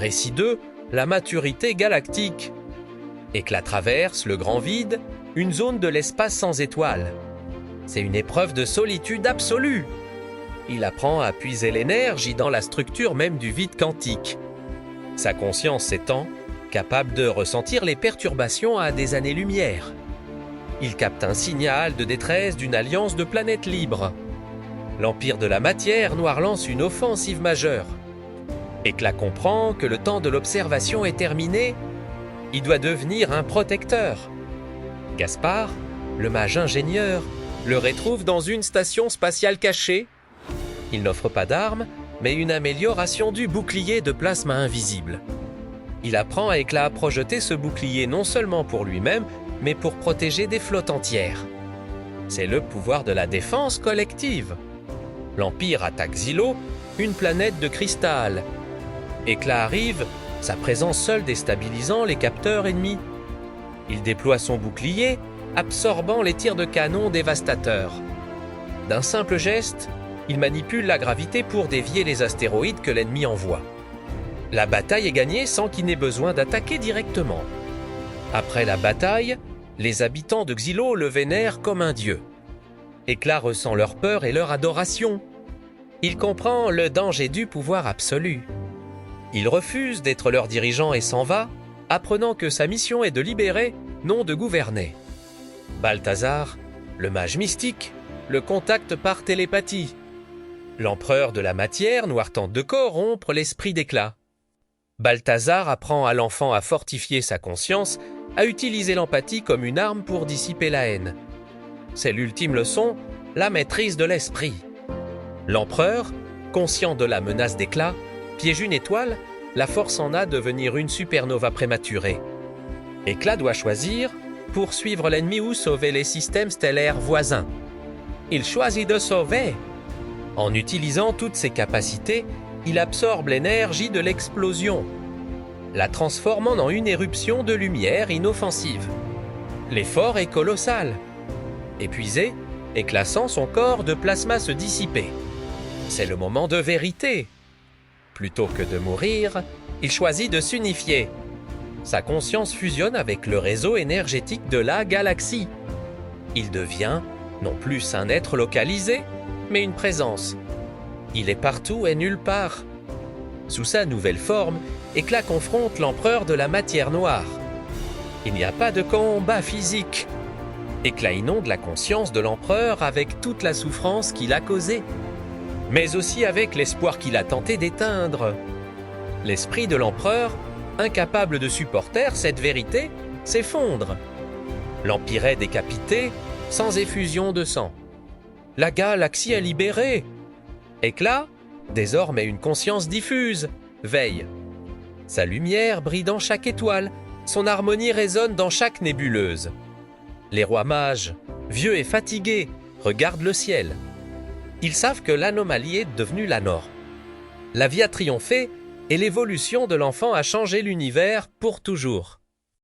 récit d'eux la maturité galactique. Éclat traverse le grand vide, une zone de l'espace sans étoiles. C'est une épreuve de solitude absolue. Il apprend à puiser l'énergie dans la structure même du vide quantique. Sa conscience s'étend, capable de ressentir les perturbations à des années-lumière. Il capte un signal de détresse d'une alliance de planètes libres. L'Empire de la Matière Noire lance une offensive majeure. Éclat comprend que le temps de l'observation est terminé. Il doit devenir un protecteur. Gaspard, le mage ingénieur, le retrouve dans une station spatiale cachée. Il n'offre pas d'armes, mais une amélioration du bouclier de plasma invisible. Il apprend à Éclat à projeter ce bouclier non seulement pour lui-même, mais pour protéger des flottes entières. C'est le pouvoir de la défense collective. L'Empire attaque Xylo, une planète de cristal. Éclat arrive, sa présence seule déstabilisant les capteurs ennemis. Il déploie son bouclier, absorbant les tirs de canon dévastateurs. D'un simple geste, il manipule la gravité pour dévier les astéroïdes que l'ennemi envoie. La bataille est gagnée sans qu'il n'ait besoin d'attaquer directement. Après la bataille, les habitants de Xylo le vénèrent comme un dieu. Éclat ressent leur peur et leur adoration. Il comprend le danger du pouvoir absolu. Il refuse d'être leur dirigeant et s'en va, apprenant que sa mission est de libérer, non de gouverner. Balthazar, le mage mystique, le contacte par télépathie. L'empereur de la matière Noire tente de corrompre l'esprit d'Éclat. Balthazar apprend à l'enfant à fortifier sa conscience, à utiliser l'empathie comme une arme pour dissiper la haine. C'est l'ultime leçon, la maîtrise de l'esprit. L'empereur, conscient de la menace d'Éclat, piège une étoile, la force en a devenir une supernova prématurée. Éclat doit choisir, poursuivre l'ennemi ou sauver les systèmes stellaires voisins. Il choisit de sauver. En utilisant toutes ses capacités, il absorbe l'énergie de l'explosion, la transformant en une éruption de lumière inoffensive. L'effort est colossal. Épuisé, Éclat sent son corps de plasma se dissiper. C'est le moment de vérité. Plutôt que de mourir, il choisit de s'unifier. Sa conscience fusionne avec le réseau énergétique de la galaxie. Il devient, non plus un être localisé, mais une présence. Il est partout et nulle part. Sous sa nouvelle forme, Éclat confronte l'empereur de la matière noire. Il n'y a pas de combat physique. Éclat inonde la conscience de l'empereur avec toute la souffrance qu'il a causée, mais aussi avec l'espoir qu'il a tenté d'éteindre. L'esprit de l'empereur, incapable de supporter cette vérité, s'effondre. L'empire est décapité, sans effusion de sang. La galaxie est libérée. Éclat, désormais une conscience diffuse, veille. Sa lumière brille dans chaque étoile, son harmonie résonne dans chaque nébuleuse. Les rois mages, vieux et fatigués, regardent le ciel. Ils savent que l'anomalie est devenue la norme. La vie a triomphé et l'évolution de l'enfant a changé l'univers pour toujours.